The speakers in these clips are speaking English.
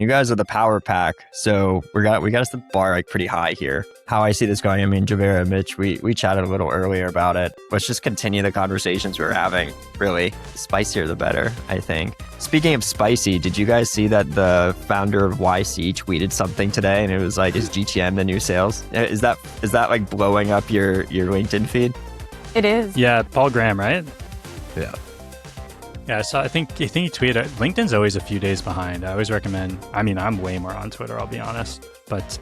You guys are the power pack, so we got to set the bar like pretty high here. How I see this going, I mean, Javeria, Mitch, we chatted a little earlier about it. Let's just continue the conversations we were having. Really, spicier the better, I think. Speaking of spicy, did you guys see that the founder of YC tweeted something today, and it was like, "Is GTM the new sales?" Is that like blowing up your LinkedIn feed? It is. Yeah, Paul Graham, right? Yeah. Yeah, so I think he tweeted, LinkedIn's always a few days behind. I always recommend, I mean, I'm way more on Twitter, I'll be honest. But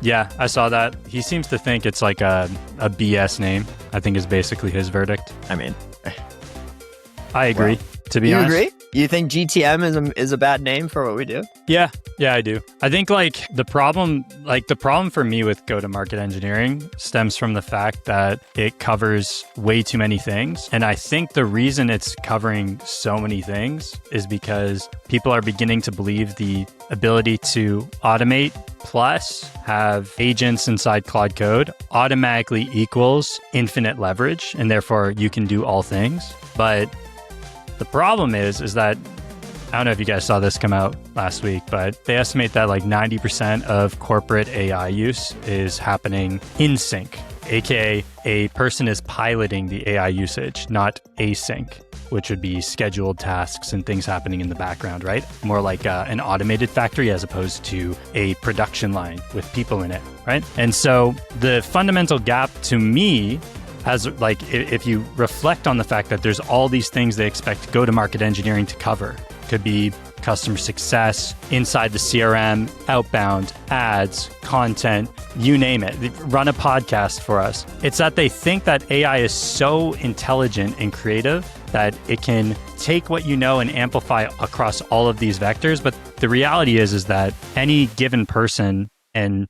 yeah, I saw that. He seems to think it's like a BS name, I think is basically his verdict. I mean, I agree, well, to be honest. You agree? You think GTM is a bad name for what we do? Yeah, I do. I think the problem for me with go-to-market engineering stems from the fact that it covers way too many things. And I think the reason it's covering so many things is because people are beginning to believe the ability to automate plus have agents inside Claude Code automatically equals infinite leverage, and therefore you can do all things. But the problem is that, I don't know if you guys saw this come out last week, but they estimate that like 90% of corporate AI use is happening in sync, aka a person is piloting the AI usage, not async, which would be scheduled tasks and things happening in the background, right? More like an automated factory as opposed to a production line with people in it, right? And so the fundamental gap to me, as like, if you reflect on the fact that there's all these things they expect go-to-market engineering to cover, could be customer success, inside the CRM, outbound, ads, content, you name it. Run a podcast for us. It's that they think that AI is so intelligent and creative that it can take what you know and amplify across all of these vectors. But the reality is that any given person and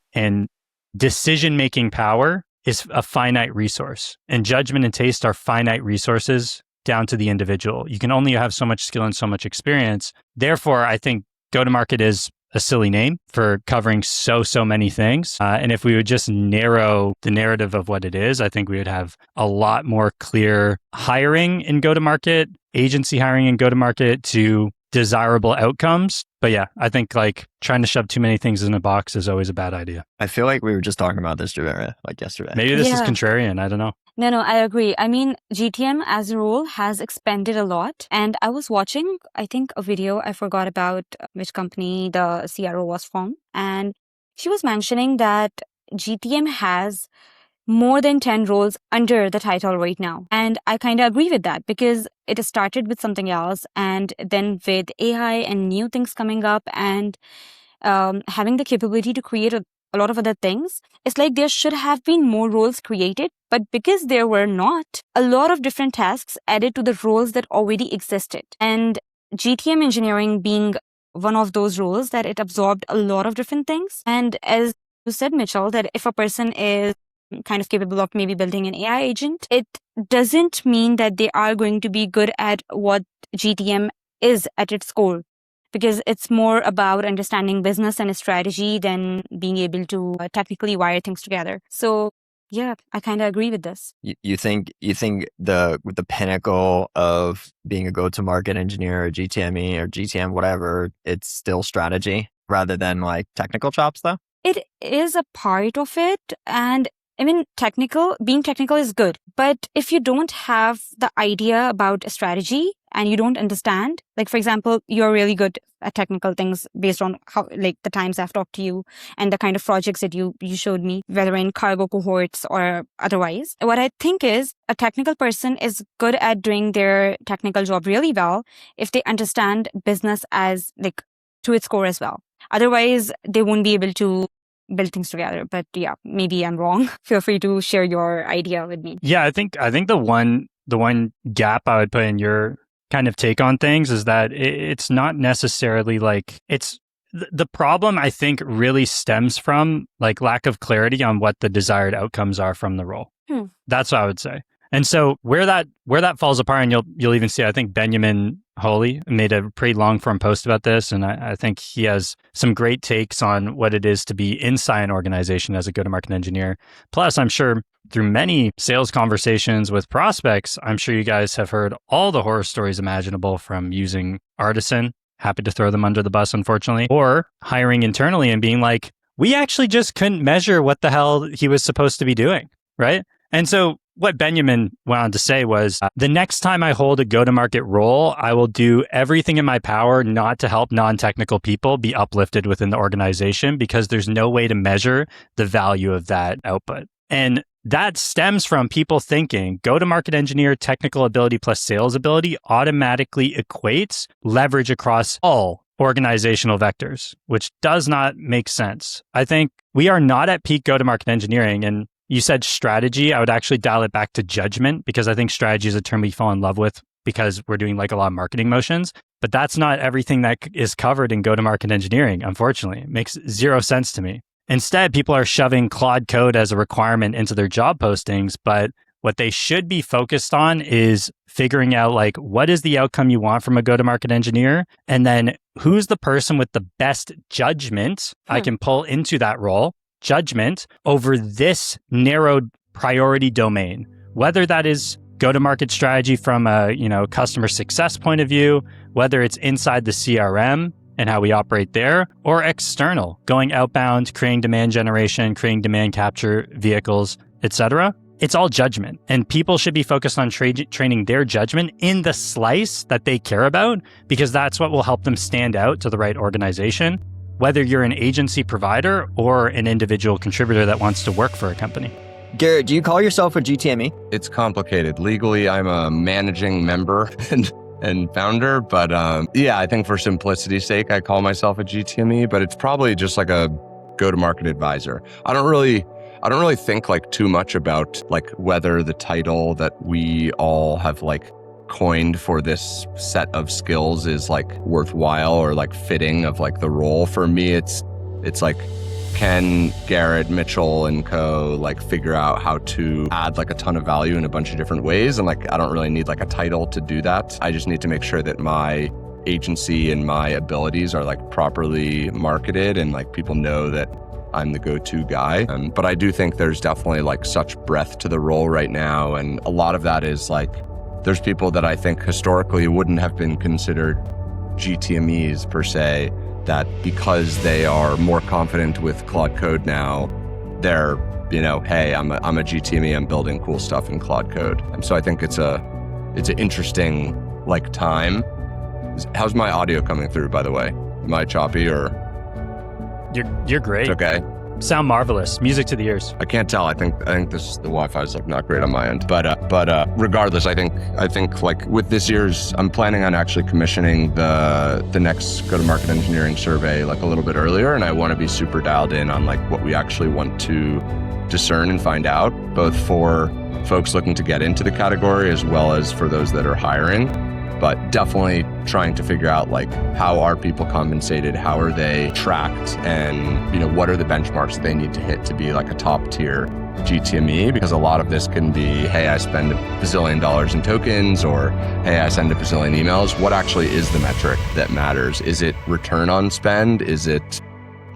decision-making power is a finite resource, and judgment and taste are finite resources down to the individual. You can only have so much skill and so much experience. Therefore, I think go-to-market is a silly name for covering so many things. And if we would just narrow the narrative of what it is, I think we would have a lot more clear hiring in go-to-market, agency hiring in go-to-market to desirable outcomes. But yeah, I think like trying to shove too many things in a box is always a bad idea. I feel like we were just talking about this, Javeria, like yesterday. Maybe this is contrarian. I don't know. No, I agree. I mean, GTM as a role has expanded a lot. And I was watching, I think, a video. I forgot about which company the CRO was from. And she was mentioning that GTM has more than 10 roles under the title right now. And I kind of agree with that because it started with something else. And then with AI and new things coming up and having the capability to create a lot of other things, it's like there should have been more roles created. But because there were not, a lot of different tasks added to the roles that already existed. And GTM engineering being one of those roles that it absorbed a lot of different things. And as you said, Mitchell, that if a person is kind of capable of maybe building an AI agent, it doesn't mean that they are going to be good at what GTM is at its core, because it's more about understanding business and strategy than being able to technically wire things together. So yeah, I kind of agree with this. You think the pinnacle of being a go-to-market engineer or GTME or GTM, whatever, it's still strategy rather than like technical chops though? It is a part of it. And I mean, being technical is good. But if you don't have the idea about a strategy and you don't understand, like, for example, you're really good at technical things based on how, like, the times I've talked to you and the kind of projects that you showed me, whether in cargo cohorts or otherwise. What I think is a technical person is good at doing their technical job really well if they understand business as like to its core as well. Otherwise, they won't be able to build things together. But yeah, maybe I'm wrong. Feel free to share your idea with me. Yeah, I think the one gap I would put in your kind of take on things is that it's not necessarily like it's the problem. I think really stems from like lack of clarity on what the desired outcomes are from the role. That's what I would say. And so where that falls apart, and you'll even see, I think Benjamin Holy made a pretty long form post about this, and I think he has some great takes on what it is to be inside an organization as a go-to-market engineer. Plus, I'm sure through many sales conversations with prospects, I'm sure you guys have heard all the horror stories imaginable from using Artisan happy to throw them under the bus, unfortunately, or hiring internally and being like, we actually just couldn't measure what the hell he was supposed to be doing, right? And so what Benjamin went on to say was, the next time I hold a go-to-market role, I will do everything in my power not to help non-technical people be uplifted within the organization because there's no way to measure the value of that output. And that stems from people thinking go-to-market engineer, technical ability plus sales ability automatically equates leverage across all organizational vectors, which does not make sense. I think we are not at peak go-to-market engineering. And you said strategy. I would actually dial it back to judgment because I think strategy is a term we fall in love with because we're doing like a lot of marketing motions. But that's not everything that is covered in go-to-market engineering, unfortunately. It makes zero sense to me. Instead, people are shoving Claude Code as a requirement into their job postings, but what they should be focused on is figuring out like what is the outcome you want from a go-to-market engineer, and then who's the person with the best judgment I can pull into that role, judgment over this narrowed priority domain, whether that is go-to-market strategy from a customer success point of view, whether it's inside the CRM and how we operate there, or external, going outbound, creating demand generation, creating demand capture vehicles, etc. It's all judgment. And people should be focused on training their judgment in the slice that they care about, because that's what will help them stand out to the right organization, whether you're an agency provider or an individual contributor that wants to work for a company. Garrett, do you call yourself a GTME? It's complicated. Legally, I'm a managing member and founder, but I think for simplicity's sake, I call myself a GTME, but it's probably just like a go-to-market advisor. I don't really think like too much about like whether the title that we all have like coined for this set of skills is like worthwhile or like fitting of like the role. For me, it's like, can Garrett, Mitchell, and co like figure out how to add like a ton of value in a bunch of different ways? And like, I don't really need like a title to do that. I just need to make sure that my agency and my abilities are like properly marketed and like people know that I'm the go-to guy. But I do think there's definitely like such breadth to the role right now. And a lot of that is like, there's people that I think historically wouldn't have been considered GTMEs per se, that because they are more confident with Claude Code now, they're, hey, I'm a GTME, I'm building cool stuff in Claude Code. And so I think it's an interesting like time. How's my audio coming through, by the way? Am I choppy or? You're great. It's okay. Sound marvelous. Music to the ears. I can't tell. I think the Wi-Fi is like not great on my end. But regardless, I think like with this year's, I'm planning on actually commissioning the next go-to-market engineering survey like a little bit earlier, and I want to be super dialed in on like what we actually want to discern and find out, both for folks looking to get into the category as well as for those that are hiring. But definitely trying to figure out like how are people compensated, how are they tracked, and what are the benchmarks that they need to hit to be like a top tier GTME? Because a lot of this can be, hey, I spend $1 bazillion in tokens, or hey, I send $1 bazillion emails. What actually is the metric that matters? Is it return on spend? Is it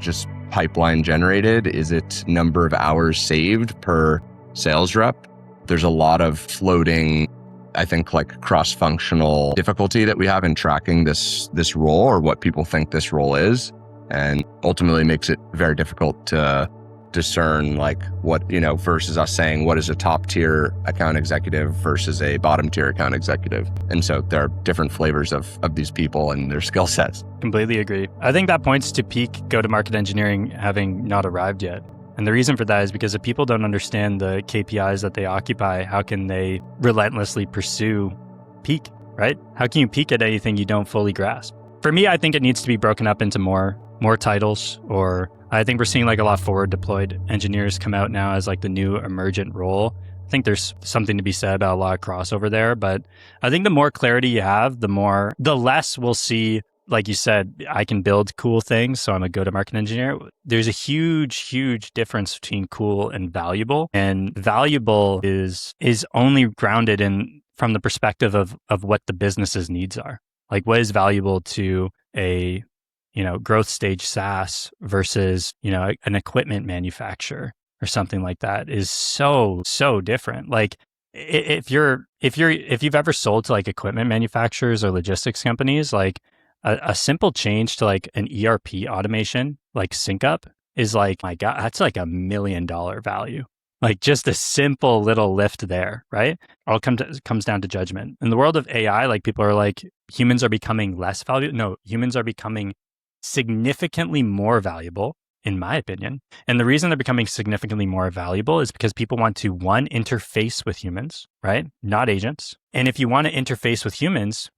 just pipeline generated? Is it number of hours saved per sales rep? There's a lot of floating, I think, like cross-functional difficulty that we have in tracking this role, or what people think this role is, and ultimately makes it very difficult to discern like what, versus us saying what is a top tier account executive versus a bottom tier account executive. And so there are different flavors of these people and their skill sets. Completely agree. I think that points to peak go-to-market engineering having not arrived yet. And the reason for that is because if people don't understand the KPIs that they occupy, how can they relentlessly pursue peak, right? How can you peak at anything you don't fully grasp? For me, I think it needs to be broken up into more titles, or I think we're seeing like a lot of forward deployed engineers come out now as like the new emergent role. I think there's something to be said about a lot of crossover there, but I think the more clarity you have, the less we'll see. Like you said, I can build cool things, so I'm a go-to-market engineer. There's a huge difference between cool and valuable. And valuable is only grounded in from the perspective of what the business's needs are. Like what is valuable to a growth stage SaaS versus an equipment manufacturer or something like that is so different. Like if you've ever sold to like equipment manufacturers or logistics companies, like a simple change to like an ERP automation, like sync up, is like, my God, that's like $1 million value. Like just a simple little lift there, right? All comes down to judgment. In the world of AI, like people are like, humans are becoming less valuable. No, humans are becoming significantly more valuable, in my opinion. And the reason they're becoming significantly more valuable is because people want to, one, interface with humans, right? Not agents. And if you want to interface with humans,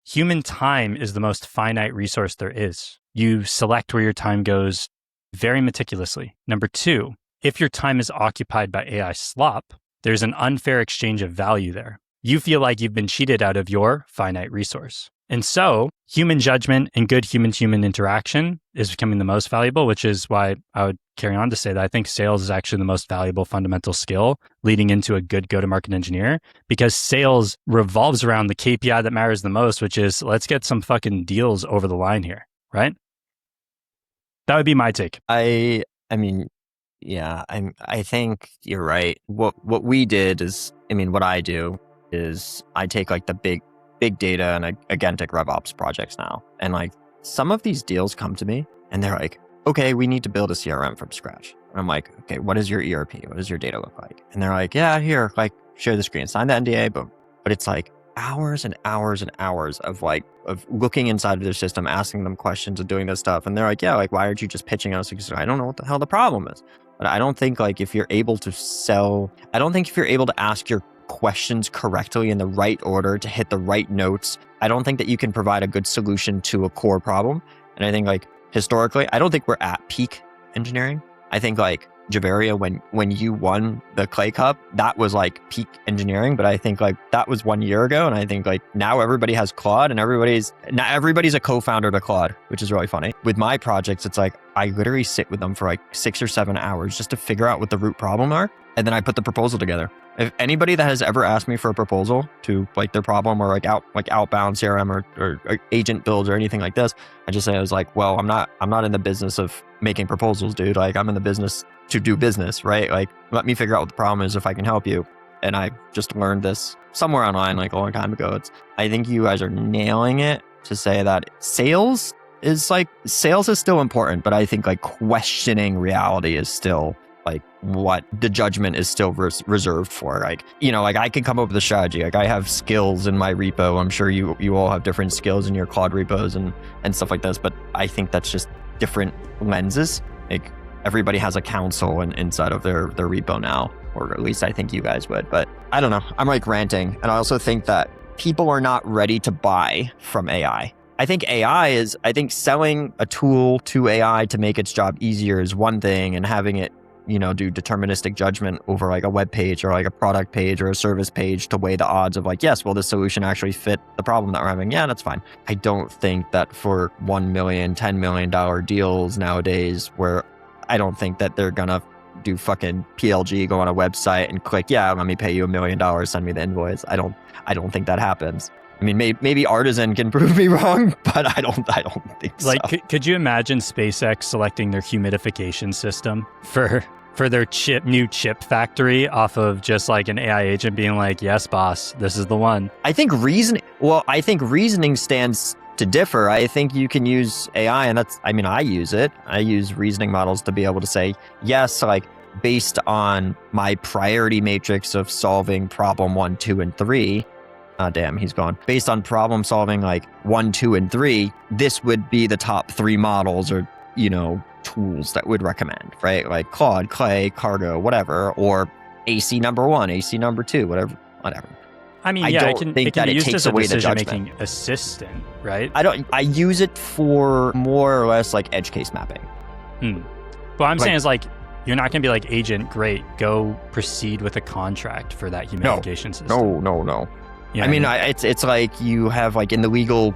human time is the most finite resource there is. You select where your time goes very meticulously. Number two, if your time is occupied by AI slop, there's an unfair exchange of value there. You feel like you've been cheated out of your finite resource. And so human judgment and good human-to-human interaction is becoming the most valuable, which is why I would carry on to say that I think sales is actually the most valuable fundamental skill leading into a good go-to-market engineer, because sales revolves around the KPI that matters the most, which is let's get some fucking deals over the line here, right? That would be my take. I mean, yeah, I think you're right. What we did is, what I do is I take like the big data and agentic revops projects now. And like some of these deals come to me and they're like, okay, we need to build a CRM from scratch. And I'm like, okay, what is your ERP? What does your data look like? And they're like, yeah, here, like share the screen, sign the NDA, boom. But it's like hours and hours and hours of looking inside of their system, asking them questions and doing this stuff. And they're like, yeah, like, why aren't you just pitching us? Because I don't know what the hell the problem is. But I don't think like if you're able to ask your questions correctly in the right order to hit the right notes, I don't think that you can provide a good solution to a core problem. And I think like historically, I don't think we're at peak engineering. I think like Javeria, when you won the Clay Cup, that was like peak engineering. But I think like that was 1 year ago. And I think like now everybody has Claude and everybody's a co-founder to Claude, which is really funny. With my projects, it's like I literally sit with them for like 6 or 7 hours just to figure out what the root problem are. And then I put the proposal together. If anybody that has ever asked me for a proposal to like their problem or like outbound CRM or agent builds or anything like this, I just say, I was like, well, I'm not in the business of making proposals, dude. Like I'm in the business to do business, right? Like let me figure out what the problem is if I can help you. And I just learned this somewhere online like a long time ago. I think you guys are nailing it to say that sales is still important, but I think like questioning reality is still like what the judgment is still reserved for. Like, like I can come up with a strategy. Like I have skills in my repo. I'm sure you all have different skills in your Claude repos and stuff like this. But I think that's just different lenses. Like everybody has a council inside of their repo now, or at least I think you guys would. But I don't know. I'm like ranting. And I also think that people are not ready to buy from AI. I think selling a tool to AI to make its job easier is one thing, and having it do deterministic judgment over like a web page or like a product page or a service page to weigh the odds of like, yes, will this solution actually fit the problem that we're having? Yeah, that's fine. I don't think that for $1 million, $10 million deals nowadays, where I don't think that they're gonna do fucking PLG, go on a website and click, yeah, let me pay you $1 million, send me the invoice. I don't think that happens. I mean, maybe Artisan can prove me wrong, but I don't think so. Like, could you imagine SpaceX selecting their humidification system for their new chip factory off of just like an AI agent being like, yes, boss, this is the one? I think reasoning stands to differ. I think you can use AI, and I use it. I use reasoning models to be able to say, yes, like based on my priority matrix of solving problem 1, 2, and 3, damn, he's gone. Based on problem solving like 1, 2, and 3, this would be the top 3 models or, tools that would recommend, right? Like Claude, Clay, Cargo, whatever, or AC number 1, AC number 2, whatever. I mean, yeah, it can be used as a decision-making assistant, right? I use it for more or less like edge case mapping. What I'm saying is like, you're not going to be like, agent, great, go proceed with a contract for that humidification system. No. Yeah, it's like you have like in the legal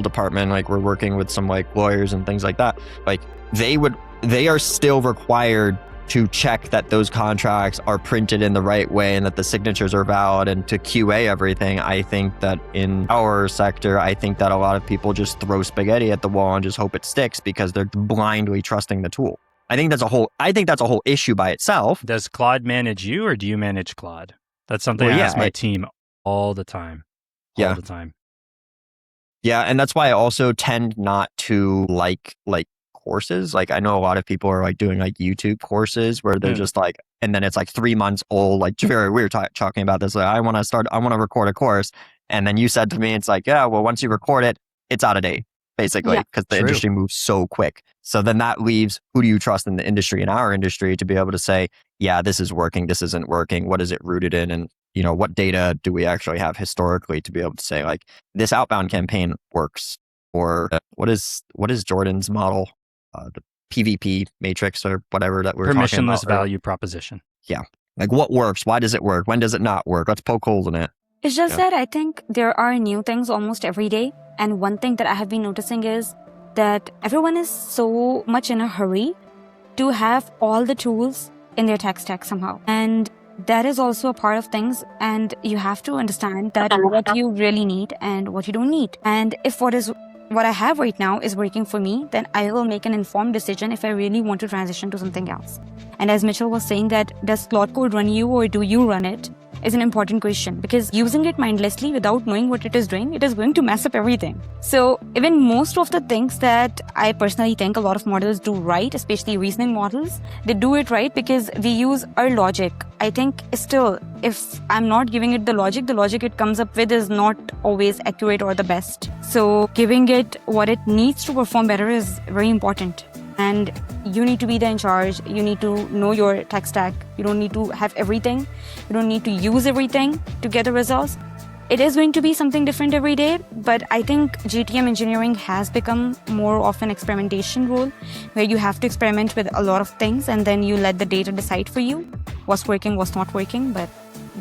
department, like we're working with some like lawyers and things like that. Like they are still required to check that those contracts are printed in the right way and that the signatures are valid and to QA everything. I think that in our sector, I think that a lot of people just throw spaghetti at the wall and just hope it sticks because they're blindly trusting the tool. I think that's a whole issue by itself. Does Claude manage you or do you manage Claude? That's something I ask my team all the time. All the time. Yeah, and that's why I also tend not to like courses. Like I know a lot of people are like doing like YouTube courses where they're just like, and then it's like 3 months old. Like Javeria, we were talking about this. Like I want to record a course, and then you said to me, it's like, yeah, well, once you record it, it's out of date, basically, Yeah. because the True. industry moves so quick. So then that leaves who do you trust in the industry, in our industry, to be able to say, yeah, this is working, this isn't working. What is it rooted in, and what data do we actually have historically to be able to say like this outbound campaign works, or what is Jordan's model, the PVP matrix or whatever that we're talking about. Permissionless value proposition. Yeah. Like what works? Why does it work? When does it not work? Let's poke holes in it. It's just that I think there are new things almost every day. And one thing that I have been noticing is that everyone is so much in a hurry to have all the tools in their tech stack somehow. And that is also a part of things. And you have to understand that what you really need and what you don't need. And if what I have right now is working for me, then I will make an informed decision if I really want to transition to something else. And as Mitchell was saying, that does Claude Code run you or do you run it, is an important question, because using it mindlessly without knowing what it is doing, it is going to mess up everything. So even most of the things that I personally think a lot of models do right, especially reasoning models, they do it right because we use our logic. I think still, if I'm not giving it the logic it comes up with is not always accurate or the best. So giving it what it needs to perform better is very important. And you need to be there in charge. You need to know your tech stack. You don't need to have everything. You don't need to use everything to get the results. It is going to be something different every day, but I think GTM engineering has become more of an experimentation role where you have to experiment with a lot of things and then you let the data decide for you what's working, what's not working. But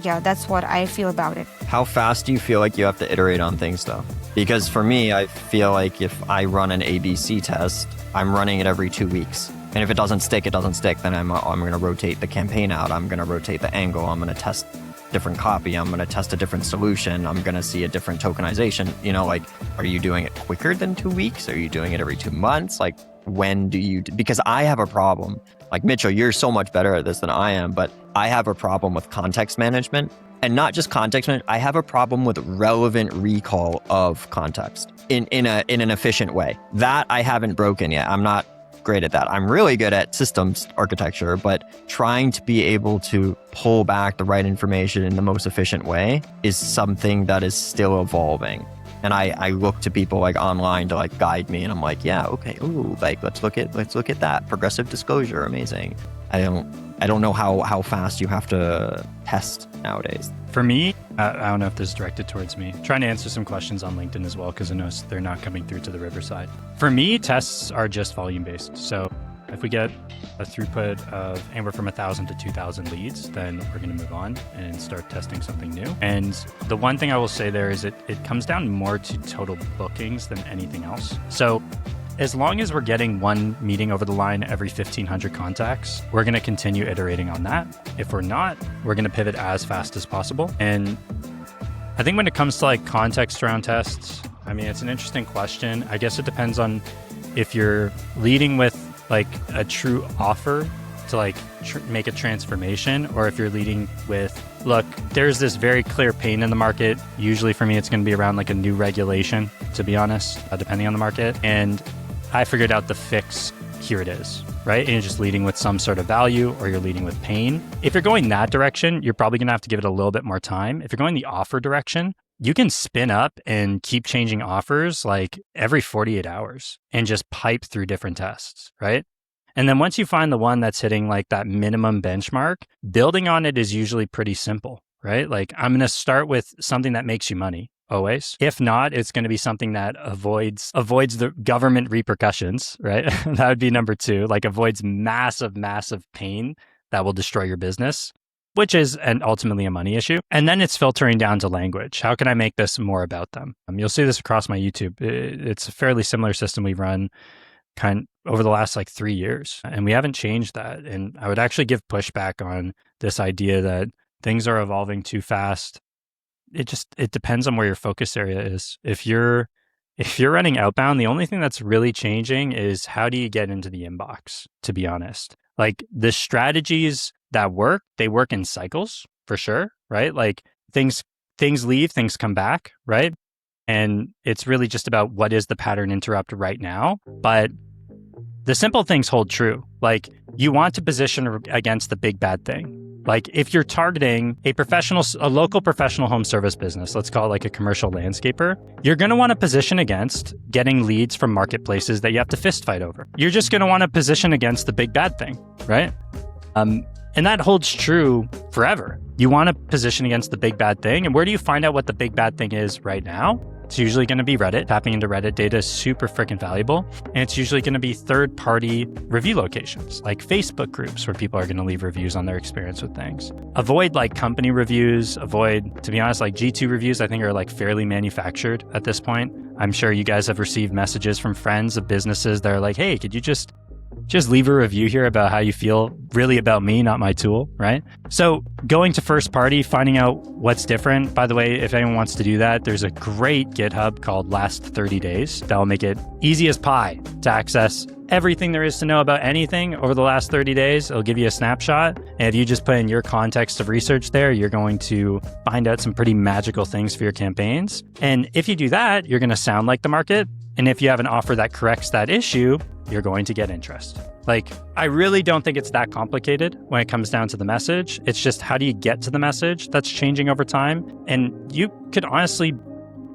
yeah, that's what I feel about it. How fast do you feel like you have to iterate on things though? Because for me, I feel like if I run an ABC test, I'm running it every 2 weeks. And if it doesn't stick, it doesn't stick. Then I'm going to rotate the campaign out. I'm going to rotate the angle. I'm going to test different copy. I'm going to test a different solution. I'm going to see a different tokenization. Like, are you doing it quicker than 2 weeks? Are you doing it every 2 months? Like, when do you, because I have a problem. Like Mitchell, you're so much better at this than I am, but I have a problem with context management. And not just context management, I have a problem with relevant recall of context in an efficient way. That I haven't broken yet. I'm not great at that. I'm really good at systems architecture, but trying to be able to pull back the right information in the most efficient way is something that is still evolving. And I look to people like online to like guide me, and I'm like, yeah, okay, ooh, like let's look at that progressive disclosure, amazing. I don't know how fast you have to test nowadays. For me, I don't know if this is directed towards me. I'm trying to answer some questions on LinkedIn as well, because I know they're not coming through to the Riverside. For me, tests are just volume-based. So if we get a throughput of anywhere from 1,000 to 2,000 leads, then we're going to move on and start testing something new. And the one thing I will say there is it comes down more to total bookings than anything else. So as long as we're getting one meeting over the line every 1,500 contacts, we're going to continue iterating on that. If we're not, we're going to pivot as fast as possible. And I think when it comes to like context around tests, I mean, it's an interesting question. I guess it depends on if you're leading with like a true offer to like make a transformation, or if you're leading with, look, there's this very clear pain in the market. Usually for me, it's going to be around like a new regulation, to be honest, depending on the market. And I figured out the fix, here it is, right? And you're just leading with some sort of value, or you're leading with pain. If you're going that direction, you're probably going to have to give it a little bit more time. If you're going the offer direction, you can spin up and keep changing offers like every 48 hours and just pipe through different tests, right? And then once you find the one that's hitting like that minimum benchmark, building on it is usually pretty simple, right? Like I'm going to start with something that makes you money. Always. If not, it's going to be something that avoids the government repercussions, right? That would be number 2, like avoids massive pain that will destroy your business, which is ultimately a money issue. And then it's filtering down to language. How can I make this more about them? You'll see this across my YouTube. It's a fairly similar system we've run over the last like 3 years, and we haven't changed that. And I would actually give pushback on this idea that things are evolving too fast. It depends on where your focus area is. If you're running outbound, the only thing that's really changing is how do you get into the inbox, to be honest. Like the strategies that work, they work in cycles for sure, right? Like things leave, things come back, right? And it's really just about what is the pattern interrupt right now. But the simple things hold true. Like, you want to position against the big bad thing. Like, if you're targeting a local professional home service business, let's call it like a commercial landscaper, you're going to want to position against getting leads from marketplaces that you have to fist fight over. You're just going to want to position against the big bad thing, right? And that holds true forever. You want to position against the big bad thing. And where do you find out what the big bad thing is right now? It's usually going to be Reddit. Tapping into Reddit data is super freaking valuable. And it's usually going to be third-party review locations, like Facebook groups where people are going to leave reviews on their experience with things. Avoid like company reviews. To be honest, like G2 reviews, I think are like fairly manufactured at this point. I'm sure you guys have received messages from friends of businesses that are like, hey, could you just leave a review here about how you feel, really about me, not my tool, right? So going to first party, finding out what's different. By the way, if anyone wants to do that, there's a great GitHub called Last 30 Days that will make it easy as pie to access everything there is to know about anything over the last 30 days. It'll give you a snapshot. And if you just put in your context of research there, you're going to find out some pretty magical things for your campaigns. And if you do that, you're going to sound like the market. And if you have an offer that corrects that issue, you're going to get interest. Like, I really don't think it's that complicated when it comes down to the message. It's just, how do you get to the message that's changing over time? And you could honestly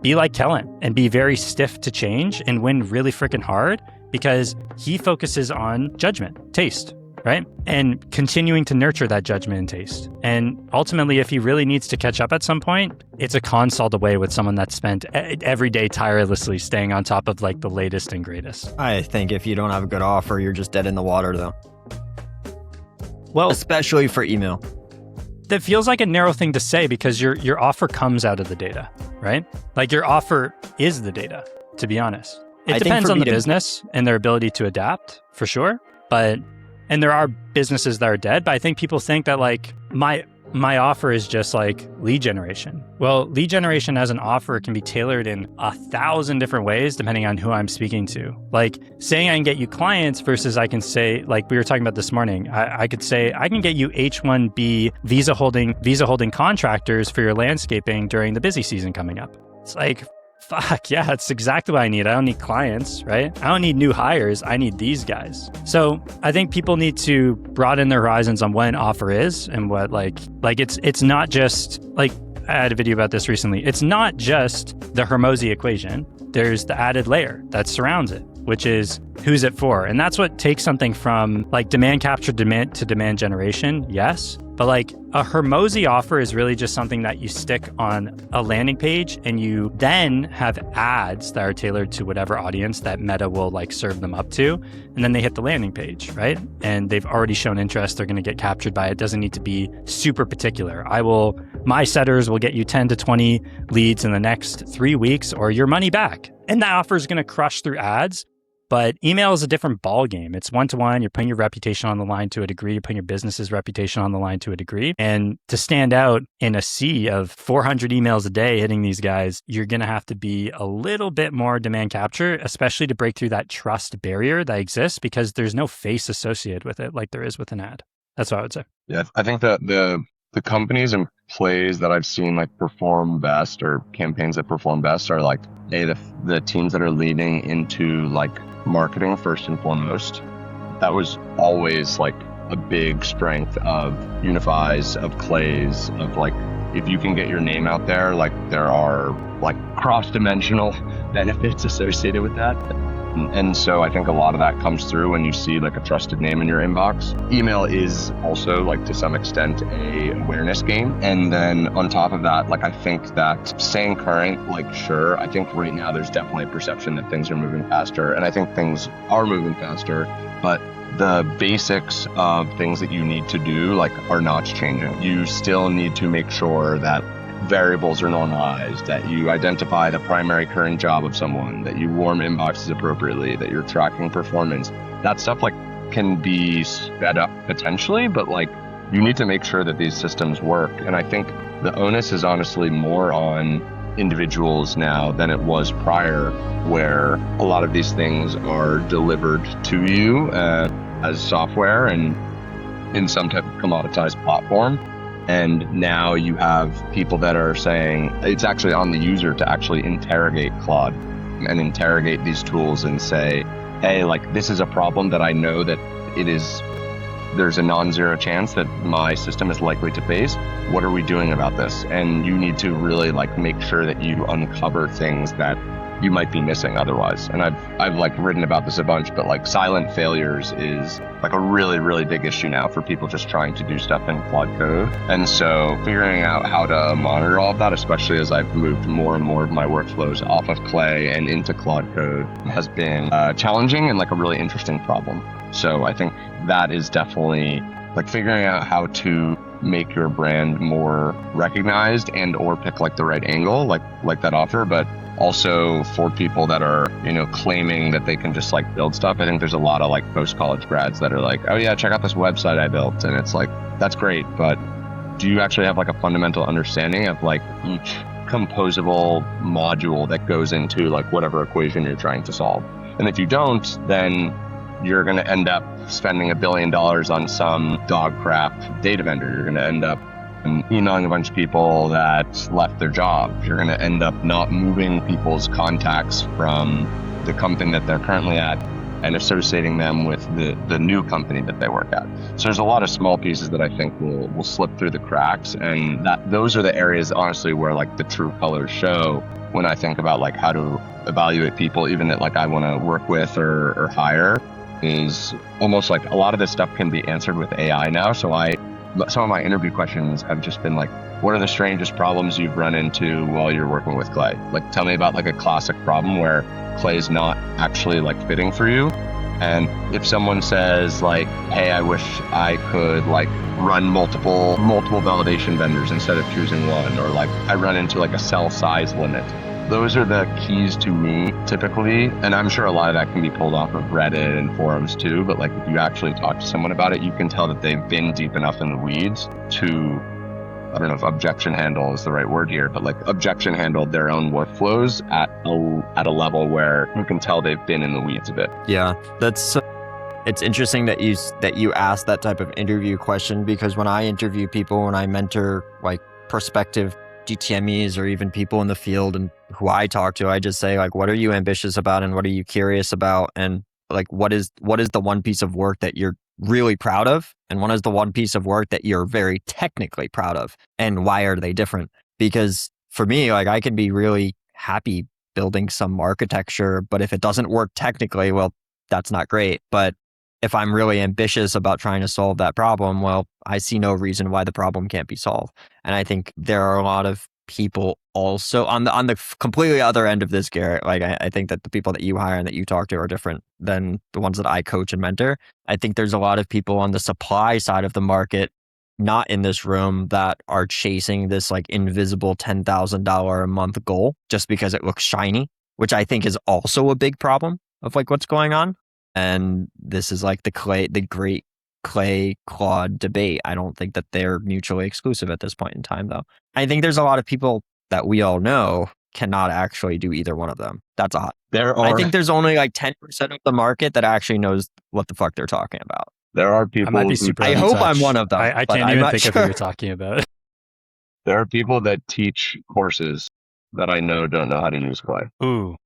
be like Kellen and be very stiff to change and win really freaking hard because he focuses on judgment, taste, right? And continuing to nurture that judgment and taste. And ultimately, if he really needs to catch up at some point, it's a consult away with someone that's spent every day tirelessly staying on top of like the latest and greatest. I think if you don't have a good offer, you're just dead in the water though. Well, especially for email. That feels like a narrow thing to say because your offer comes out of the data, right? Like, your offer is the data, to be honest. It depends on the business and their ability to adapt, for sure. And there are businesses that are dead, but I think people think that like my offer is just like lead generation. Well, lead generation as an offer can be tailored in 1,000 different ways depending on who I'm speaking to. Like, saying I can get you clients versus I can say, like we were talking about this morning, I could say I can get you H-1B visa holding contractors for your landscaping during the busy season coming up. It's like, fuck yeah, that's exactly what I need. I don't need clients, right? I don't need new hires. I need these guys. So I think people need to broaden their horizons on what an offer is and what like it's not just like, I had a video about this recently. It's not just the Hormozy equation. There's the added layer that surrounds it, which is who's it for? And that's what takes something from like demand capture to demand generation. Yes. But like a Hormozy offer is really just something that you stick on a landing page and you then have ads that are tailored to whatever audience that Meta will like serve them up to. And then they hit the landing page, right? And they've already shown interest. They're going to get captured by it. It doesn't need to be super particular. My setters will get you 10 to 20 leads in the next 3 weeks or your money back. And that offer is going to crush through ads. But email is a different ball game. It's one-to-one. You're putting your reputation on the line to a degree. You're putting your business's reputation on the line to a degree. And to stand out in a sea of 400 emails a day hitting these guys, you're going to have to be a little bit more demand capture, especially to break through that trust barrier that exists because there's no face associated with it like there is with an ad. That's what I would say. Yeah, I think that the companies and plays that I've seen like perform best or campaigns that perform best are like, the teams that are leading into like marketing first and foremost. That was always like a big strength of Unify's, of Clay's, of like, if you can get your name out there, like there are like cross-dimensional benefits associated with that. And so I think a lot of that comes through when you see like a trusted name in your inbox. Email is also like to some extent a awareness game. And then on top of that, like I think that staying current, like sure, I think right now there's definitely a perception that things are moving faster. And I think things are moving faster, but the basics of things that you need to do like are not changing. You still need to make sure that variables are normalized, that you identify the primary current job of someone, that you warm inboxes appropriately, that you're tracking performance. That stuff like can be sped up potentially, but like you need to make sure that these systems work. And I think the onus is honestly more on individuals now than it was prior, where a lot of these things are delivered to you as software and in some type of commoditized platform. And now you have people that are saying it's actually on the user to actually interrogate Claude and interrogate these tools and say, hey, like this is a problem that I know that there's a non-zero chance that my system is likely to face. What are we doing about this? And you need to really like make sure that you uncover things that you might be missing otherwise. And I've like written about this a bunch, but like silent failures is like a really, really big issue now for people just trying to do stuff in Claude Code. And so figuring out how to monitor all of that, especially as I've moved more and more of my workflows off of Clay and into Claude Code, has been challenging and like a really interesting problem. So I think that is definitely like figuring out how to make your brand more recognized and or pick like the right angle, like that offer, but also for people that are, claiming that they can just like build stuff. I think there's a lot of like post-college grads that are like, oh yeah, check out this website I built. And it's like, that's great, but do you actually have like a fundamental understanding of like each composable module that goes into like whatever equation you're trying to solve? And if you don't, then you're going to end up spending $1 billion on some dog crap data vendor. You're going to end up emailing a bunch of people that left their jobs. You're going to end up not moving people's contacts from the company that they're currently at and associating them with the new company that they work at. So there's a lot of small pieces that I think will slip through the cracks. And those are the areas, honestly, where like the true colors show when I think about like how to evaluate people, even that like I want to work with or hire, is almost like a lot of this stuff can be answered with AI now. So some of my interview questions have just been like, what are the strangest problems you've run into while you're working with Clay? Like, tell me about like a classic problem where Clay is not actually like fitting for you. And if someone says like, hey, I wish I could like run multiple validation vendors instead of choosing one, or like I run into like a cell size limit. Those are the keys to me typically. And I'm sure a lot of that can be pulled off of Reddit and forums too. But like if you actually talk to someone about it, you can tell that they've been deep enough in the weeds to, I don't know if objection handle is the right word here, but like objection handled their own workflows at a level where you can tell they've been in the weeds a bit. Yeah, it's interesting that you asked that type of interview question, because when I interview people, when I mentor like prospective GTMEs or even people in the field and who I talk to, I just say like, what are you ambitious about and what are you curious about? And like, what is the one piece of work that you're really proud of? And what is the one piece of work that you're very technically proud of? And why are they different? Because for me, like I can be really happy building some architecture, but if it doesn't work technically, well, that's not great. But if I'm really ambitious about trying to solve that problem, well, I see no reason why the problem can't be solved. And I think there are a lot of people also on the completely other end of this, Garrett. Like I think that the people that you hire and that you talk to are different than the ones that I coach and mentor. I think there's a lot of people on the supply side of the market, not in this room, that are chasing this like invisible $10,000 a month goal just because it looks shiny, which I think is also a big problem of like what's going on. And this is like the great Clay Claude debate. I don't think that they're mutually exclusive at this point in time, though. I think there's a lot of people that we all know cannot actually do either one of them. That's odd. I think there's only like 10% of the market that actually knows what the fuck they're talking about. There are people. I hope I'm one of them. I can't even think of who you're talking about. There are people that teach courses that I know don't know how to use Clay. Ooh.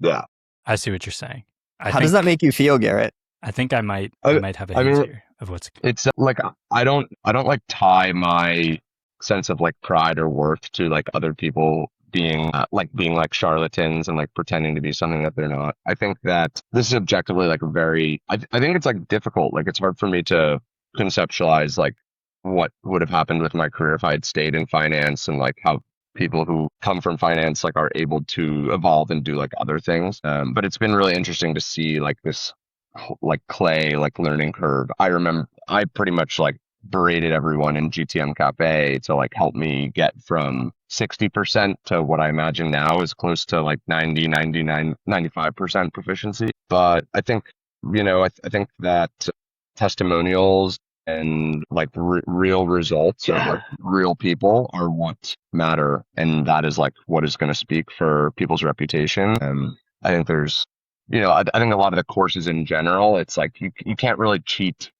Yeah. I see what you're saying. How does that make you feel, Garrett? I think I might have a hint here of what's. It's like I don't like tie my sense of like pride or worth to like other people being like charlatans and like pretending to be something that they're not. I think that this is objectively like I think it's like difficult. Like it's hard for me to conceptualize like what would have happened with my career if I had stayed in finance, and like how people who come from finance like are able to evolve and do like other things. But it's been really interesting to see like this like Clay like learning curve. I remember I pretty much like berated everyone in GTM Cafe to like help me get from 60% to what I imagine now is close to like 90, 99, 95% proficiency. But I think, I think that testimonials and like real results of like real people are what matter. And that is like what is going to speak for people's reputation. And I think there's, I think a lot of the courses in general, it's like you can't really cheat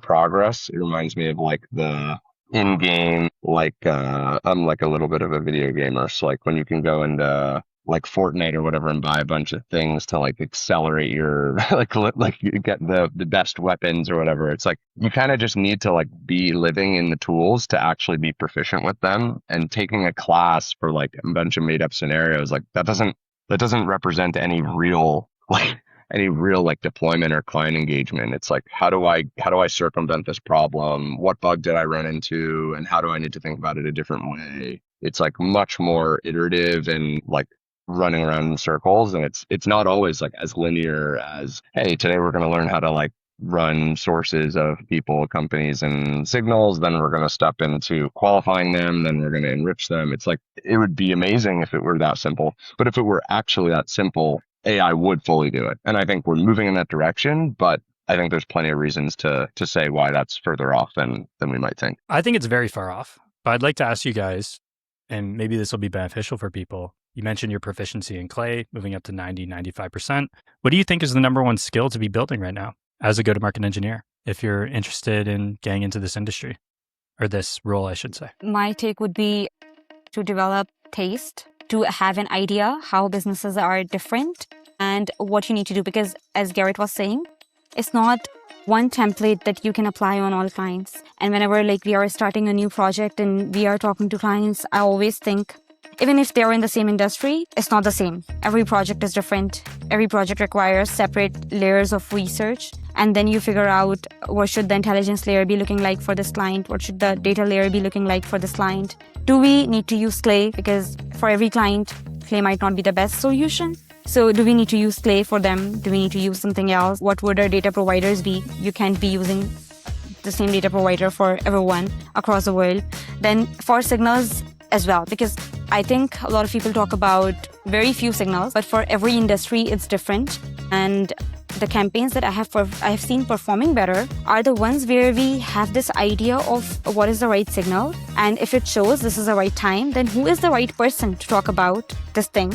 progress. It reminds me of like the in game, like I'm like a little bit of a video gamer. So like when you can go into like Fortnite or whatever and buy a bunch of things to like accelerate your like you get the best weapons or whatever. It's like you kind of just need to like be living in the tools to actually be proficient with them. And taking a class for like a bunch of made up scenarios, like that doesn't represent any real like deployment or client engagement. It's like how do I circumvent this problem? What bug did I run into, and how do I need to think about it a different way? It's like much more iterative and like running around in circles, and it's not always like as linear as, hey, today we're going to learn how to like run sources of people, companies, and signals, then we're going to step into qualifying them, then we're going to enrich them. It's like it would be amazing if it were that simple, but if it were actually that simple, AI would fully do it. And I think we're moving in that direction, but I think there's plenty of reasons to say why that's further off than we might think. I think it's very far off, but I'd like to ask you guys, and maybe this will be beneficial for people. You mentioned your proficiency in Clay, moving up to 90, 95%. What do you think is the number one skill to be building right now as a go-to-market engineer, if you're interested in getting into this industry, or this role, I should say? My take would be to develop taste, to have an idea how businesses are different and what you need to do. Because as Garrett was saying, it's not one template that you can apply on all clients. And whenever like we are starting a new project and we are talking to clients, I always think, even if they're in the same industry, it's not the same. Every project is different. Every project requires separate layers of research. And then you figure out what should the intelligence layer be looking like for this client? What should the data layer be looking like for this client? Do we need to use Clay? Because for every client, Clay might not be the best solution. So do we need to use Clay for them? Do we need to use something else? What would our data providers be? You can't be using the same data provider for everyone across the world. Then for signals as well, because I think a lot of people talk about very few signals, but for every industry, it's different. And the campaigns that I have seen performing better are the ones where we have this idea of what is the right signal. And if it shows this is the right time, then who is the right person to talk about this thing?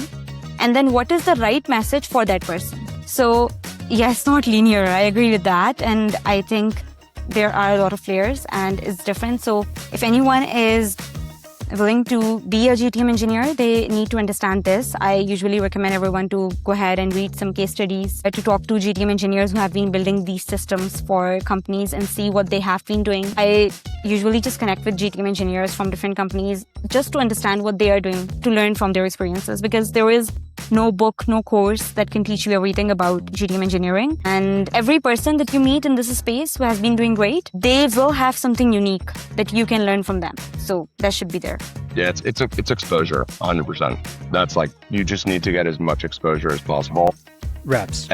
And then what is the right message for that person? So yeah, it's not linear. I agree with that. And I think there are a lot of layers and it's different. So if anyone is willing to be a GTM engineer, they need to understand this. I usually recommend everyone to go ahead and read some case studies, to talk to GTM engineers who have been building these systems for companies and see what they have been doing. I usually just connect with GTM engineers from different companies just to understand what they are doing, to learn from their experiences, because there is no book, no course that can teach you everything about GTM engineering. And every person that you meet in this space who has been doing great, they will have something unique that you can learn from them. So that should be there. Yeah, it's exposure, 100%. That's like, you just need to get as much exposure as possible. Reps.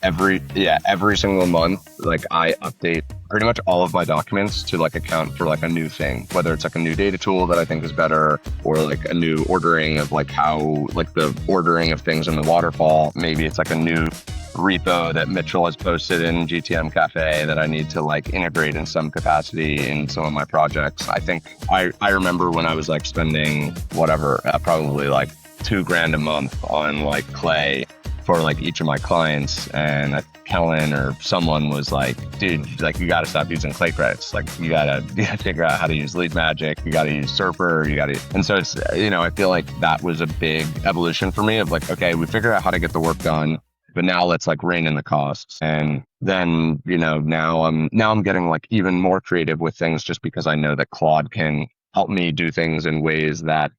Every single month, like I update pretty much all of my documents to like account for like a new thing, whether it's like a new data tool that I think is better, or like a new ordering of like how, like the ordering of things in the waterfall. Maybe it's like a new repo that Mitchell has posted in GTM Cafe that I need to like integrate in some capacity in some of my projects. I think I remember when I was like spending whatever, probably like $2,000 a month on like Clay for like each of my clients, and Kellen or someone was like, dude, like you got to stop using Clay credits. Like you got to figure out how to use Lead Magic. You got to use Serper. And so it's, I feel like that was a big evolution for me of like, okay, we figured out how to get the work done, but now let's like rein in the costs. And then, now I'm getting like even more creative with things just because I know that Claude can help me do things in ways that,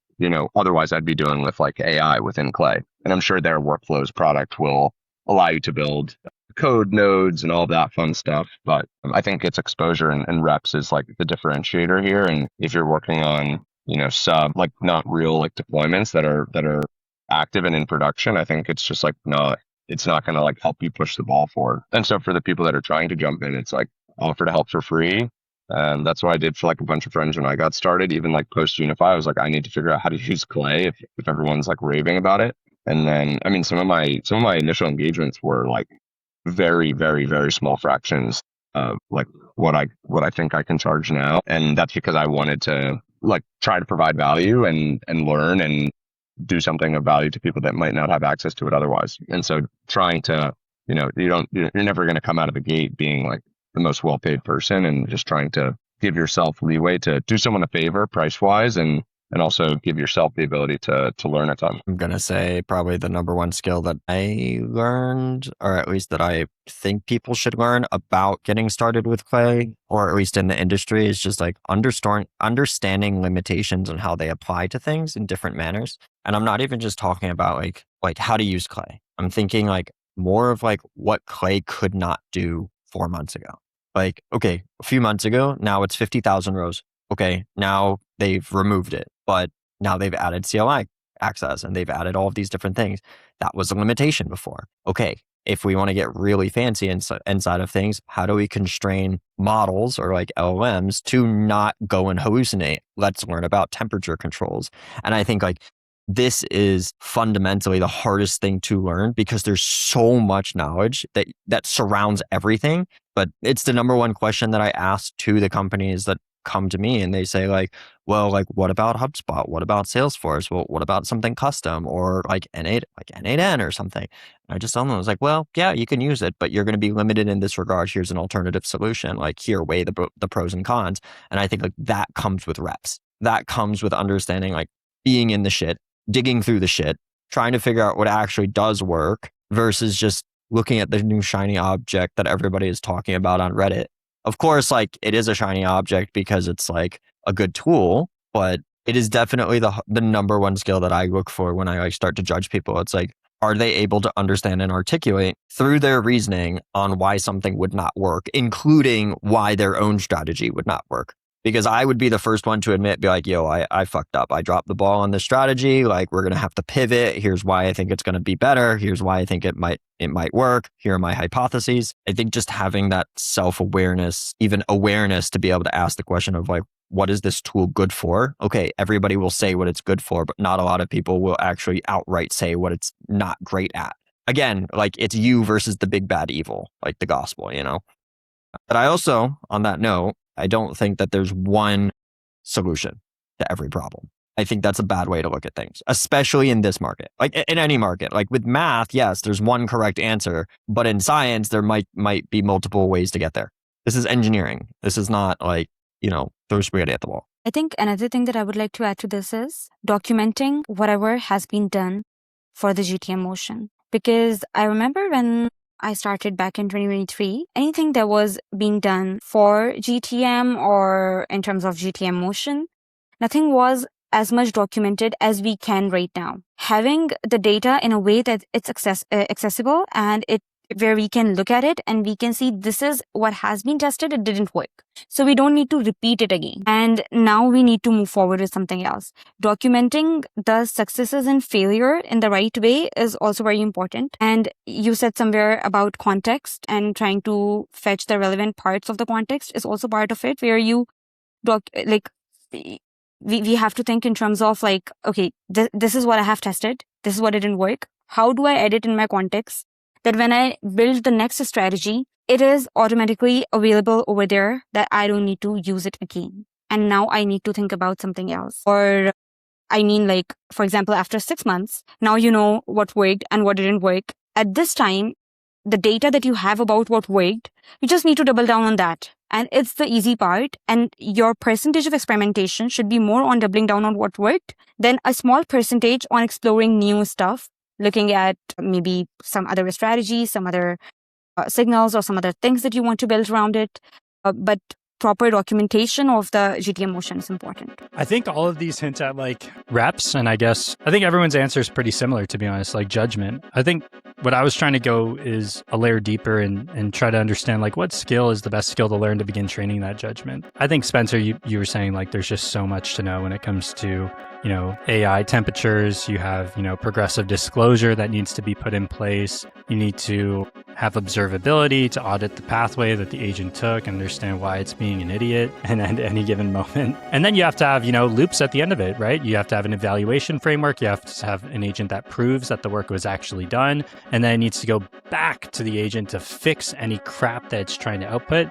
otherwise I'd be doing with like AI within Clay. And I'm sure their workflows product will allow you to build code nodes and all of that fun stuff. But I think it's exposure and reps is like the differentiator here. And if you're working on, like not real like deployments that are active and in production, I think it's just like it's not going to like help you push the ball forward. And so for the people that are trying to jump in, it's like offer to help for free. And that's what I did for like a bunch of friends when I got started. Even like post Unify, I was like, I need to figure out how to use Clay if everyone's like raving about it. And then, I mean, some of my initial engagements were like very, very, very small fractions of like what I think I can charge now. And that's because I wanted to like try to provide value and learn and do something of value to people that might not have access to it otherwise. And so trying to, you're never going to come out of the gate being like the most well-paid person, and just trying to give yourself leeway to do someone a favor price wise and also give yourself the ability to learn a ton. I'm going to say probably the number one skill that I learned, or at least that I think people should learn about getting started with Clay, or at least in the industry, is just like understanding limitations and how they apply to things in different manners. And I'm not even just talking about like how to use Clay. I'm thinking like more of like what Clay could not do 4 months ago. Like, okay, a few months ago, now it's 50,000 rows. Okay, now they've removed it, but now they've added CLI access and they've added all of these different things. That was a limitation before. Okay, if we want to get really fancy inside of things, how do we constrain models or like LLMs to not go and hallucinate? Let's learn about temperature controls. And I think like this is fundamentally the hardest thing to learn because there's so much knowledge that surrounds everything. But it's the number one question that I ask to the companies that come to me and they say like, well, like what about HubSpot? What about Salesforce? Well, what about something custom or like N8N or something? And I just tell them, I was like, well, yeah, you can use it, but you're going to be limited in this regard. Here's an alternative solution. Like here, weigh the pros and cons. And I think like that comes with reps. That comes with understanding, like being in the shit, digging through the shit, trying to figure out what actually does work versus just looking at the new shiny object that everybody is talking about on Reddit. Of course, like it is a shiny object because it's like a good tool, but it is definitely the number one skill that I look for when I like start to judge people. It's like, are they able to understand and articulate through their reasoning on why something would not work, including why their own strategy would not work? Because I would be the first one to admit, be like, yo, I fucked up. I dropped the ball on this strategy. Like, we're going to have to pivot. Here's why I think it's going to be better. Here's why I think it might work. Here are my hypotheses. I think just having that self-awareness, even awareness to be able to ask the question of like, what is this tool good for? Okay, everybody will say what it's good for, but not a lot of people will actually outright say what it's not great at. Again, like it's you versus the big bad evil, like the gospel, you know? But I also, on that note, I don't think that there's one solution to every problem. I think that's a bad way to look at things, especially in this market. Like in any market, like with math, yes, there's one correct answer, but in science, there might be multiple ways to get there. This is engineering. This is not like, you know, throw spaghetti at the wall. I think another thing that I would like to add to this is documenting whatever has been done for the GTM motion. Because I remember when I started back in 2023, anything that was being done for GTM or in terms of GTM motion, nothing was as much documented as we can right now. Having the data in a way that it's accessible and where we can look at it and we can see this is what has been tested, it didn't work. So we don't need to repeat it again. And now we need to move forward with something else. Documenting the successes and failure in the right way is also very important. And you said somewhere about context and trying to fetch the relevant parts of the context is also part of it, where you we have to think in terms of like, okay, this is what I have tested. This is what didn't work. How do I edit in my context that when I build the next strategy, it is automatically available over there that I don't need to use it again. And now I need to think about something else. Or I mean, like, for example, after 6 months, now you know what worked and what didn't work. At this time, the data that you have about what worked, you just need to double down on that. And it's the easy part. And your percentage of experimentation should be more on doubling down on what worked than a small percentage on exploring new stuff, looking at maybe some other strategies, some other signals, or some other things that you want to build around it. But proper documentation of the GTM motion is important. I think all of these hint at like reps. And I think everyone's answer is pretty similar, to be honest, like judgment. I think what I was trying to go is a layer deeper and try to understand like what skill is the best skill to learn to begin training that judgment. I think, Spencer, you were saying like there's just so much to know when it comes to, you know, AI temperatures. You have, you know, progressive disclosure that needs to be put in place. You need to have observability to audit the pathway that the agent took and understand why it's being an idiot and at any given moment. And then you have to have, you know, loops at the end of it, right? You have to have an evaluation framework. You have to have an agent that proves that the work was actually done. And then it needs to go back to the agent to fix any crap that it's trying to output.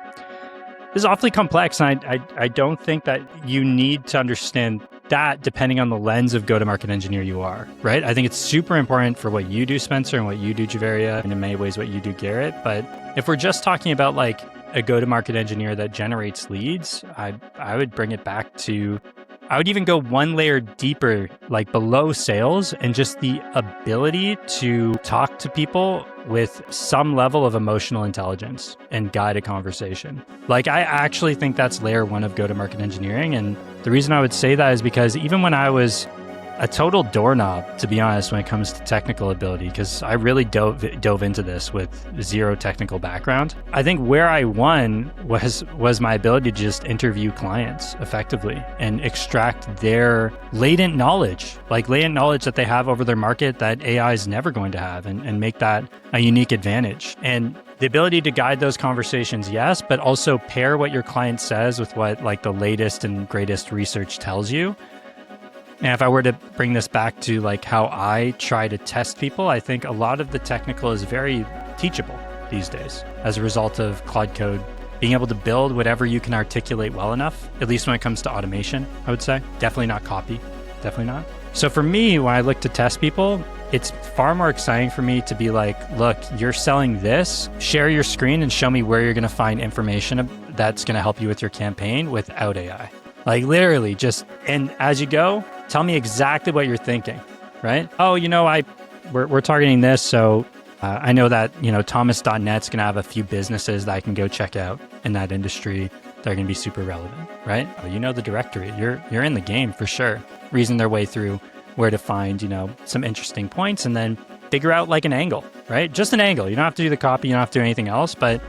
This is awfully complex. And I don't think that you need to understand that depending on the lens of go-to-market engineer you are, right? I think it's super important for what you do, Spencer, and what you do, Javeria, and in many ways what you do, Garrett. But if we're just talking about like a go-to-market engineer that generates leads, I would bring it back to, I would even go one layer deeper, like below sales, and just the ability to talk to people with some level of emotional intelligence and guide a conversation. Like, I actually think that's layer one of go-to-market engineering. And the reason I would say that is because even when I was a total doorknob, to be honest, when it comes to technical ability, because I really dove into this with zero technical background. I think where I won was my ability to just interview clients effectively and extract their latent knowledge that they have over their market that AI is never going to have, and make that a unique advantage. And the ability to guide those conversations, yes, but also pair what your client says with what like the latest and greatest research tells you. And if I were to bring this back to like how I try to test people, I think a lot of the technical is very teachable these days as a result of Claude Code being able to build whatever you can articulate well enough, at least when it comes to automation, I would say. Definitely not copy, definitely not. So for me, when I look to test people, it's far more exciting for me to be like, look, you're selling this, share your screen and show me where you're going to find information that's going to help you with your campaign without AI. Like literally just, and as you go, tell me exactly what you're thinking, right? Oh, we're targeting this. So I know that, Thomas.net's going to have a few businesses that I can go check out in that industry that are going to be super relevant, right? Oh, the directory, you're in the game for sure. Reason their way through where to find, some interesting points and then figure out like an angle, right? Just an angle. You don't have to do the copy. You don't have to do anything else, but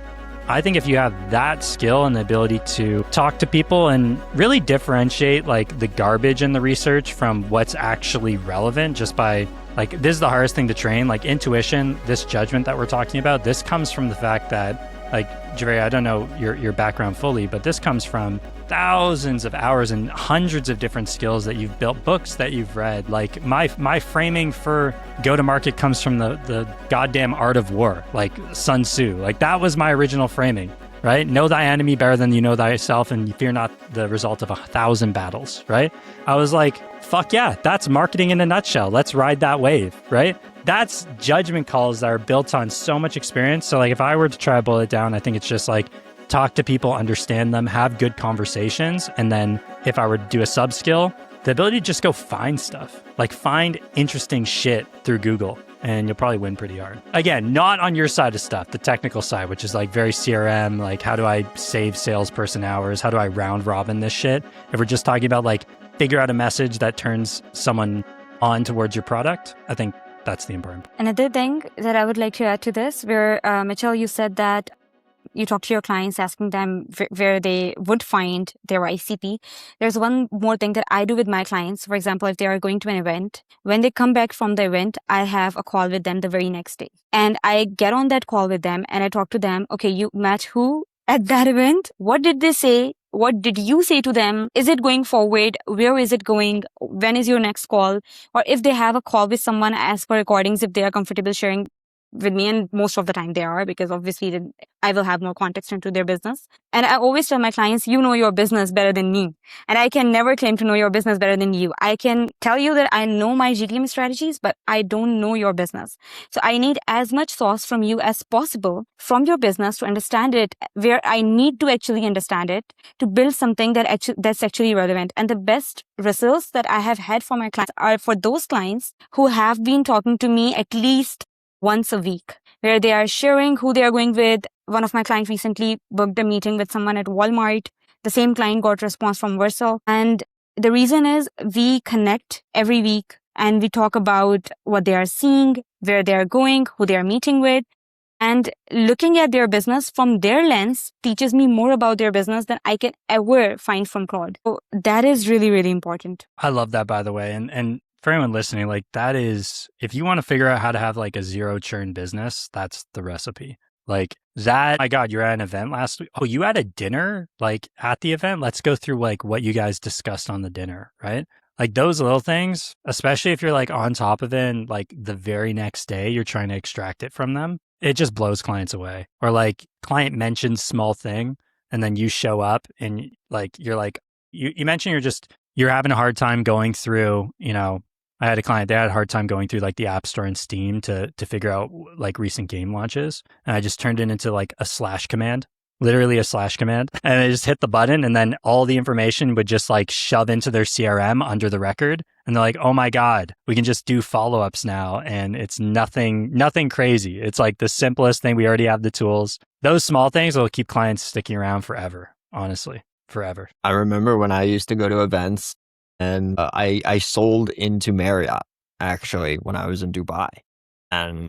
I think if you have that skill and the ability to talk to people and really differentiate like the garbage in the research from what's actually relevant just by like, this is the hardest thing to train, like intuition, this judgment that we're talking about, this comes from the fact that like, Javeria, I don't know your background fully, but this comes from thousands of hours and hundreds of different skills that you've built, books that you've read. Like my framing for go-to-market comes from the goddamn art of war, like Sun Tzu. Like that was my original framing, right? Know thy enemy better than you know thyself, and you fear not the result of 1,000 battles, right? I was like, fuck yeah, that's marketing in a nutshell. Let's ride that wave, right? That's judgment calls that are built on so much experience. So like if I were to try to boil it down, I think it's just like talk to people, understand them, have good conversations. And then if I were to do a sub skill, the ability to just go find stuff, like find interesting shit through Google, and you'll probably win pretty hard. Again, not on your side of stuff, the technical side, which is like very CRM, like how do I save salesperson hours? How do I round robin this shit? If we're just talking about like figure out a message that turns someone on towards your product, I think that's the important part. Another thing that I would like to add to this, where Mitchell, you said that you talk to your clients asking them where they would find their ICP. There's one more thing that I do with my clients. For example, if they are going to an event, when they come back from the event, I have a call with them the very next day. And I get on that call with them and I talk to them. Okay, you met who at that event? What did they say? What did you say to them? Is it going forward? Where is it going? When is your next call? Or if they have a call with someone as per recordings, if they are comfortable sharing with me, and most of the time they are, because obviously then I will have more context into their business. And I always tell my clients, you know your business better than me. And I can never claim to know your business better than you. I can tell you that I know my GTM strategies, but I don't know your business. So I need as much source from you as possible from your business to understand it, where I need to actually understand it, to build something that's actually relevant. And the best results that I have had for my clients are for those clients who have been talking to me at least once a week, where they are sharing who they are going with. One of my clients recently booked a meeting with someone at Walmart. The same client got a response from Verso. And the reason is we connect every week and we talk about what they are seeing, where they are going, who they are meeting with. And looking at their business from their lens teaches me more about their business than I can ever find from Claude. So that is really, really important. I love that, by the way. And for anyone listening, like that is, if you want to figure out how to have like a zero churn business, that's the recipe. Like that, my God, you're at an event last week. Oh, you had a dinner like at the event? Let's go through like what you guys discussed on the dinner, right? Like those little things, especially if you're like on top of it and like the very next day you're trying to extract it from them, it just blows clients away. Or like client mentions small thing and then you show up and like, you're like, you mentioned you're having a hard time going through, I had a client, they had a hard time going through like the App Store and Steam to figure out like recent game launches. And I just turned it into like a slash command literally a slash command. And they just hit the button and then all the information would just like shove into their CRM under the record. And they're like, oh my God, we can just do follow-ups now. And it's nothing crazy. It's like the simplest thing. We already have the tools. Those small things will keep clients sticking around forever, honestly, forever. I remember when I used to go to events and I sold into Marriott actually when I was in Dubai. And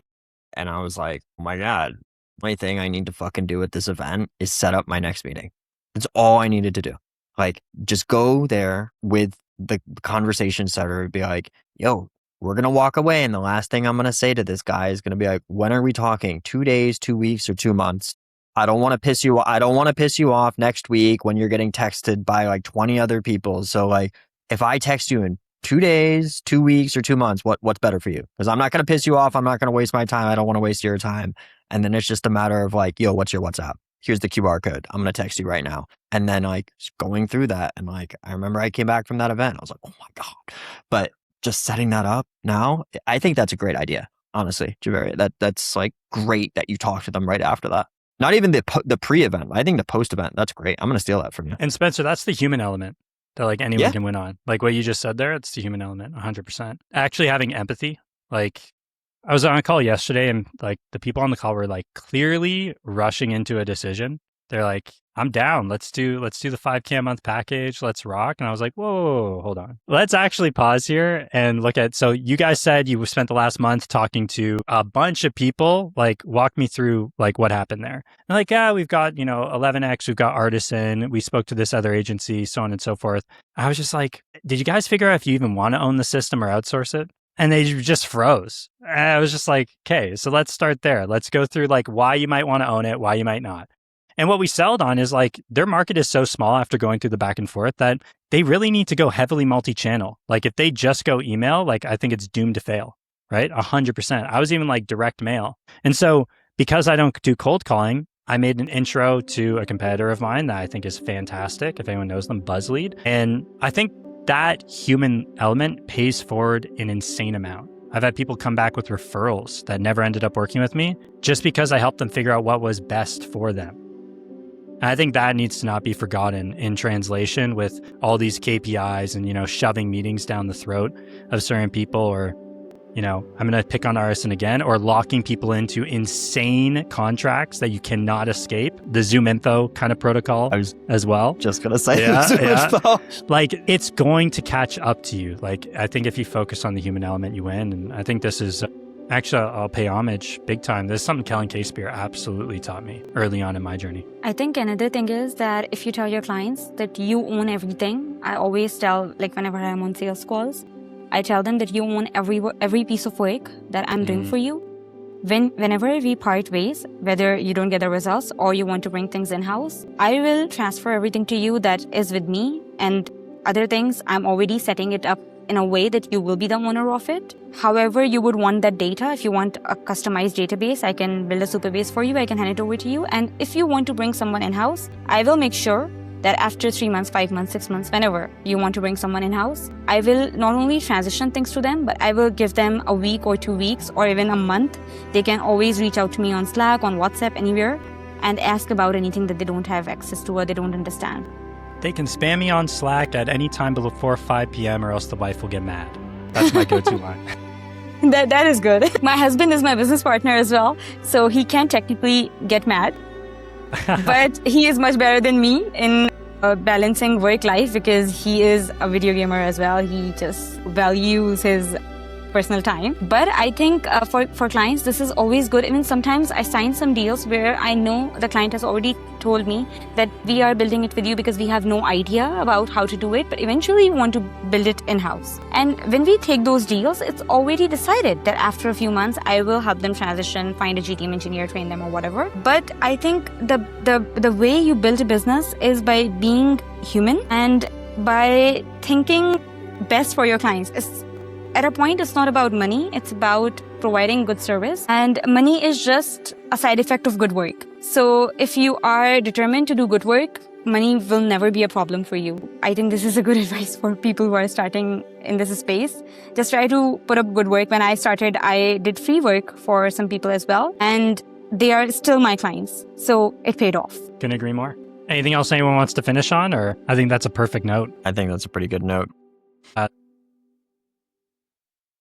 I was like, oh my God, the only thing I need to fucking do at this event is set up my next meeting. That's all I needed to do. Like, just go there with the conversation starter and be like, yo, we're going to walk away. And the last thing I'm going to say to this guy is going to be like, when are we talking? 2 days, 2 weeks, or 2 months? I don't want to piss you off next week when you're getting texted by like 20 other people. So like, if I text you in 2 days, 2 weeks, or 2 months, what's better for you? Because I'm not going to piss you off. I'm not going to waste my time. I don't want to waste your time. And then it's just a matter of like, yo, what's your WhatsApp? Here's the QR code. I'm going to text you right now. And then like going through that. And like, I remember I came back from that event. I was like, oh my God. But just setting that up now, I think that's a great idea. Honestly, Javeria, that's like great that you talk to them right after that. Not even the pre-event. I think the post-event, that's great. I'm going to steal that from you. And Spencer, that's the human element that like anyone can win on. Like what you just said there, it's the human element, 100%. Actually having empathy. Like I was on a call yesterday and like the people on the call were like clearly rushing into a decision. They're like, I'm down. Let's do the $5K a month package. Let's rock. And I was like, whoa, hold on. Let's actually pause here and look at, so you guys said you spent the last month talking to a bunch of people. Like walk me through like what happened there. And like, yeah, we've got, 11X, we've got Artisan, we spoke to this other agency, so on and so forth. I was just like, did you guys figure out if you even want to own the system or outsource it? And they just froze. And I was just like, okay, so let's start there. Let's go through like why you might want to own it, why you might not. And what we settled on is like their market is so small after going through the back and forth that they really need to go heavily multi-channel. Like if they just go email, like I think it's doomed to fail, right? 100%. I was even like direct mail. And so because I don't do cold calling, I made an intro to a competitor of mine that I think is fantastic. If anyone knows them, BuzzLead. And I think that human element pays forward an insane amount. I've had people come back with referrals that never ended up working with me just because I helped them figure out what was best for them. And I think that needs to not be forgotten in translation with all these KPIs and, shoving meetings down the throat of certain people or, I'm going to pick on Artisan again, or locking people into insane contracts that you cannot escape. The Zoom Info kind of protocol as well. Just going to say Info. Like it's going to catch up to you. Like I think if you focus on the human element, you win. And I think this is... Actually, I'll pay homage big time. This is something Kellen Caspear absolutely taught me early on in my journey. I think another thing is that if you tell your clients that you own everything, I always tell, like whenever I'm on sales calls, I tell them that you own every piece of work that I'm doing for you. Whenever we part ways, whether you don't get the results or you want to bring things in-house, I will transfer everything to you that is with me, and other things I'm already setting it up in a way that you will be the owner of it. However you would want that data, if you want a customized database, I can build a super base for you, I can hand it over to you. And if you want to bring someone in-house, I will make sure that after 3 months, 5 months, 6 months, whenever you want to bring someone in-house, I will not only transition things to them, but I will give them a week or 2 weeks or even a month. They can always reach out to me on Slack, on WhatsApp, anywhere, and ask about anything that they don't have access to or they don't understand. They can spam me on Slack at any time before 5 p.m. or else the wife will get mad. That's my go-to line. That is good. My husband is my business partner as well, so he can technically get mad. But he is much better than me in balancing work-life because he is a video gamer as well. He just values his personal time. But I think for clients, this is always good. Even sometimes I sign some deals where I know the client has already told me that we are building it with you because we have no idea about how to do it, but eventually we want to build it in-house. And when we take those deals, it's already decided that after a few months, I will help them transition, find a GTM engineer, train them or whatever. But I think the way you build a business is by being human and by thinking best for your clients. At a point, it's not about money, it's about providing good service. And money is just a side effect of good work. So if you are determined to do good work, money will never be a problem for you. I think this is a good advice for people who are starting in this space. Just try to put up good work. When I started, I did free work for some people as well. And they are still my clients. So it paid off. Couldn't agree more. Anything else anyone wants to finish on? Or I think that's a perfect note. I think that's a pretty good note.